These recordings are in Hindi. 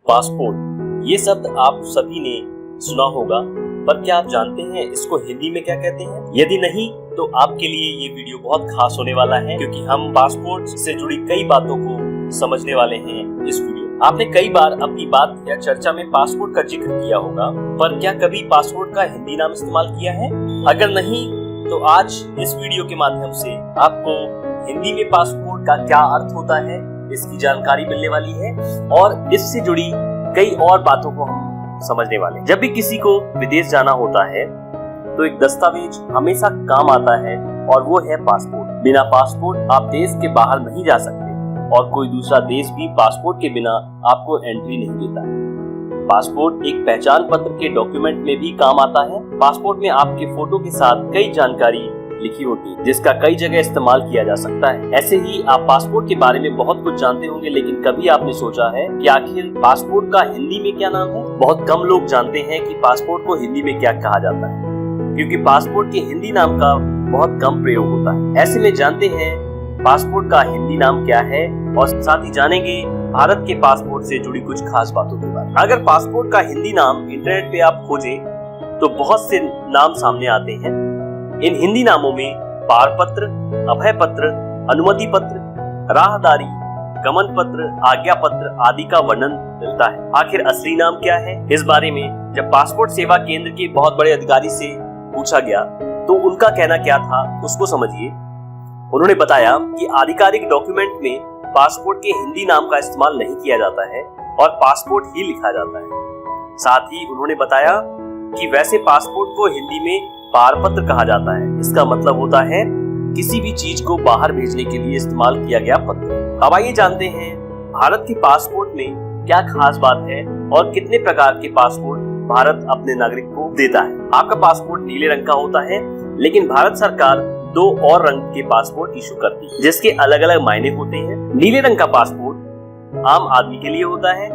पासपोर्ट, ये शब्द आप सभी ने सुना होगा, पर क्या आप जानते हैं इसको हिंदी में क्या कहते हैं? यदि नहीं तो आपके लिए ये वीडियो बहुत खास होने वाला है, क्योंकि हम पासपोर्ट से जुड़ी कई बातों को समझने वाले हैं इस वीडियो। आपने कई बार अपनी बात या चर्चा में पासपोर्ट का जिक्र किया होगा, पर क्या कभी पासपोर्ट का हिंदी नाम इस्तेमाल किया है? अगर नहीं तो आज इस वीडियो के माध्यम से आपको हिंदी में पासपोर्ट का क्या अर्थ होता है इसकी जानकारी मिलने वाली है, और इससे जुड़ी कई और बातों को हम समझने वाले हैं। जब भी किसी को विदेश जाना होता है तो एक दस्तावेज हमेशा काम आता है, और वो है पासपोर्ट। बिना पासपोर्ट आप देश के बाहर नहीं जा सकते, और कोई दूसरा देश भी पासपोर्ट के बिना आपको एंट्री नहीं देता है। पासपोर्ट एक पहचान पत्र के डॉक्यूमेंट में भी काम आता है। पासपोर्ट में आपके फोटो के साथ कई जानकारी लिखी होती है, जिसका कई जगह इस्तेमाल किया जा सकता है। ऐसे ही आप पासपोर्ट के बारे में बहुत कुछ जानते होंगे, लेकिन कभी आपने सोचा है कि आखिर पासपोर्ट का हिंदी में क्या नाम है? बहुत कम लोग जानते हैं कि पासपोर्ट को हिंदी में क्या कहा जाता है, क्योंकि पासपोर्ट के हिंदी नाम का बहुत कम प्रयोग होता है। ऐसे में जानते हैं पासपोर्ट का हिंदी नाम क्या है, और साथ ही जानेंगे भारत के पासपोर्ट से जुड़ी कुछ खास बातों के बारे में। अगर पासपोर्ट का हिंदी नाम इंटरनेट पे आप खोजें तो बहुत से नाम सामने आते हैं। इन हिंदी नामों में पारपत्र, अभय पत्र, अनुमति पत्र, राहदारी, गमन पत्र, आज्ञा पत्र आदि का वर्णन मिलता है। आखिर असली नाम क्या है? इस बारे में जब पासपोर्ट सेवा केंद्र के बहुत बड़े अधिकारी से पूछा गया तो उनका कहना क्या था उसको समझिए। उन्होंने बताया कि आधिकारिक डॉक्यूमेंट में पासपोर्ट के हिंदी नाम का इस्तेमाल नहीं किया जाता है, और पासपोर्ट ही लिखा जाता है। साथ ही उन्होंने बताया कि वैसे पासपोर्ट को हिंदी में पारपत्र कहा जाता है। इसका मतलब होता है किसी भी चीज को बाहर भेजने के लिए इस्तेमाल किया गया पत्र। अब आइए जानते हैं भारत के पासपोर्ट में क्या खास बात है, और कितने प्रकार के पासपोर्ट भारत अपने नागरिक को देता है। आपका पासपोर्ट नीले रंग का होता है, लेकिन भारत सरकार 2 और रंग के पासपोर्ट इशू करती है, जिसके अलग अलग मायने होते हैं। नीले रंग का पासपोर्ट आम आदमी के लिए होता है,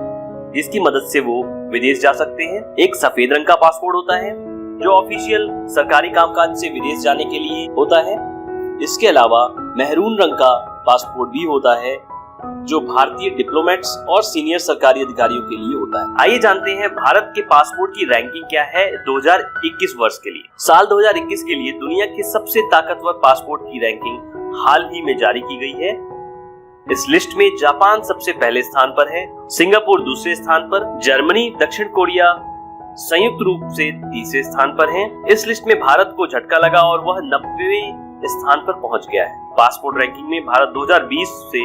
जिसकी मदद से वो विदेश जा सकते हैं। एक सफेद रंग का पासपोर्ट होता है, जो ऑफिशियल सरकारी कामकाज से विदेश जाने के लिए होता है। इसके अलावा मैरून रंग का पासपोर्ट भी होता है, जो भारतीय डिप्लोमेट्स और सीनियर सरकारी अधिकारियों के लिए होता है। आइए जानते हैं भारत के पासपोर्ट की रैंकिंग क्या है 2021 वर्ष के लिए। साल 2021 के लिए दुनिया के सबसे ताकतवर पासपोर्ट की रैंकिंग हाल ही में जारी की गई है। इस लिस्ट में जापान सबसे पहले स्थान पर है, सिंगापुर दूसरे स्थान पर, जर्मनी, दक्षिण कोरिया संयुक्त रूप से तीसरे स्थान पर हैं। इस लिस्ट में भारत को झटका लगा और वह 90वें स्थान पर पहुंच गया है। पासपोर्ट रैंकिंग में भारत 2020 से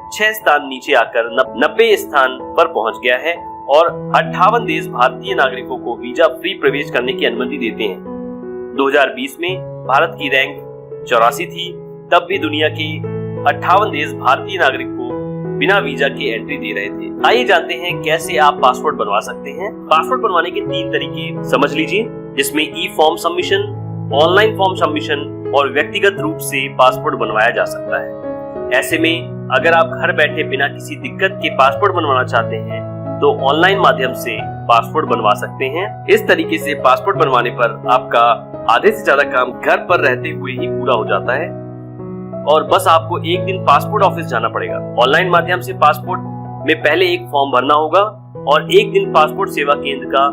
6 स्थान नीचे आकर 90 स्थान पर पहुंच गया है, और 58 देश भारतीय नागरिकों को वीजा फ्री प्रवेश करने की अनुमति देते हैं। 2020 में भारत की रैंक 84 थी, तब भी दुनिया के 58 देश भारतीय नागरिक को बिना वीजा के एंट्री दे रहे थे। आइए जानते हैं कैसे आप पासपोर्ट बनवा सकते हैं। पासपोर्ट बनवाने के 3 तरीके समझ लीजिए, जिसमें e form submission, online form submission और व्यक्तिगत रूप से पासपोर्ट बनवाया जा सकता है। ऐसे में अगर आप घर बैठे बिना किसी दिक्कत के पासपोर्ट बनवाना चाहते हैं तो ऑनलाइन माध्यम से पासपोर्ट बनवा सकते हैं। इस तरीके से पासपोर्ट बनवाने पर आपका आधे से ज्यादा काम घर पर रहते हुए ही पूरा हो जाता है, और बस आपको एक दिन पासपोर्ट ऑफिस जाना पड़ेगा। ऑनलाइन माध्यम से पासपोर्ट में पहले एक फॉर्म भरना होगा, और एक दिन पासपोर्ट सेवा केंद्र का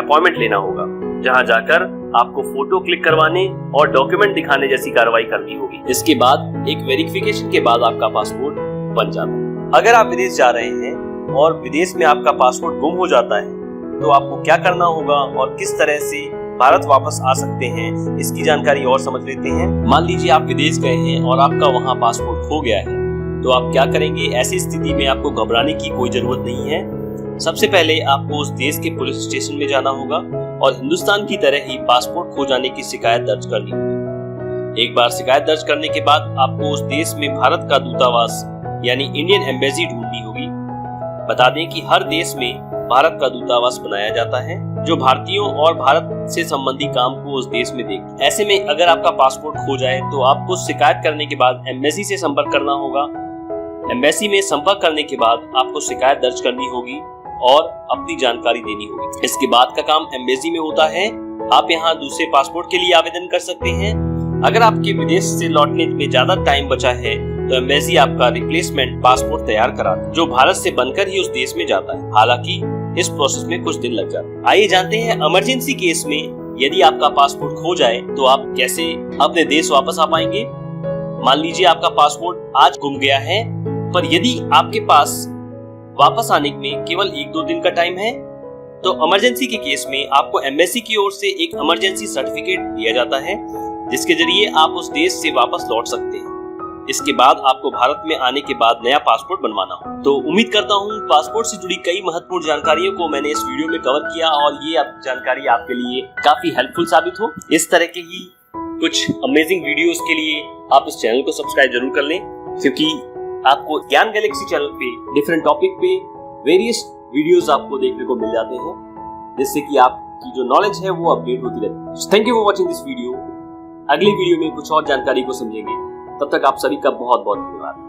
अपॉइंटमेंट लेना होगा, जहां जाकर आपको फोटो क्लिक करवाने और डॉक्यूमेंट दिखाने जैसी कार्रवाई करनी होगी। इसके बाद एक वेरिफिकेशन के बाद आपका पासपोर्ट बन जाता है। अगर आप विदेश जा रहे हैं और विदेश में आपका पासपोर्ट गुम हो जाता है तो आपको क्या करना होगा और किस तरह से भारत वापस आ सकते हैं, इसकी जानकारी और समझ लेते हैं। मान लीजिए आप विदेश गए हैं और आपका वहां पासपोर्ट खो गया है, तो आप क्या करेंगे? ऐसी स्थिति में आपको घबराने की कोई जरूरत नहीं है। सबसे पहले आपको उस देश के पुलिस स्टेशन में जाना होगा और हिंदुस्तान की तरह ही पासपोर्ट खो जाने की शिकायत दर्ज करनी होगी। एक बार शिकायत दर्ज करने के बाद आपको उस देश में भारत का दूतावास यानी इंडियन एम्बेसी ढूंढनी होगी। बता दें कि हर देश में भारत का दूतावास बनाया जाता है, जो भारतीयों और भारत से संबंधी काम को उस देश में देखे। ऐसे में अगर आपका पासपोर्ट खो जाए तो आपको शिकायत करने के बाद एम्बेसी से संपर्क करना होगा। एम्बेसी में संपर्क करने के बाद आपको शिकायत दर्ज करनी होगी और अपनी जानकारी देनी होगी। इसके बाद का काम एम्बेसी में होता है। आप यहाँ दूसरे पासपोर्ट के लिए आवेदन कर सकते हैं। अगर आपके विदेश से लौटने में ज्यादा टाइम बचा है तो एम्बेसी आपका रिप्लेसमेंट पासपोर्ट तैयार कराता है, जो भारत से बनकर ही उस देश में जाता है। हालांकि इस प्रोसेस में कुछ दिन लग जाते हैं। आइए जानते हैं इमरजेंसी केस में यदि आपका पासपोर्ट खो जाए तो आप कैसे अपने देश वापस आ पाएंगे। मान लीजिए आपका पासपोर्ट आज गुम गया है, पर यदि आपके पास वापस आने में केवल 1-2 दिन का टाइम है तो इमरजेंसी के केस में आपको एम्बेसी की ओर से एक इमरजेंसी सर्टिफिकेट दिया जाता है जिसके जरिए आप उस देश से वापस लौट सकते हैं। इसके बाद आपको भारत में आने के बाद नया पासपोर्ट बनवाना हो। तो उम्मीद करता हूँ पासपोर्ट से जुड़ी कई महत्वपूर्ण जानकारियों को मैंने इस वीडियो में कवर किया और ये जानकारी आपके लिए काफी हेल्पफुल साबित हो। इस तरह के ही कुछ अमेजिंग वीडियोस के लिए आप इस चैनल को सब्सक्राइब जरूर कर लें, क्योंकि आपको ज्ञान गैलेक्सी चैनल पे डिफरेंट टॉपिक पे वेरियस वीडियोस आपको देखने को मिल जाते हैं, जिससे कि आपकी जो नॉलेज है वो अपडेट होती रहती है। Thank you for watching this video. अगली वीडियो में कुछ और जानकारी को समझेंगे। तब तक आप सभी का बहुत बहुत धन्यवाद।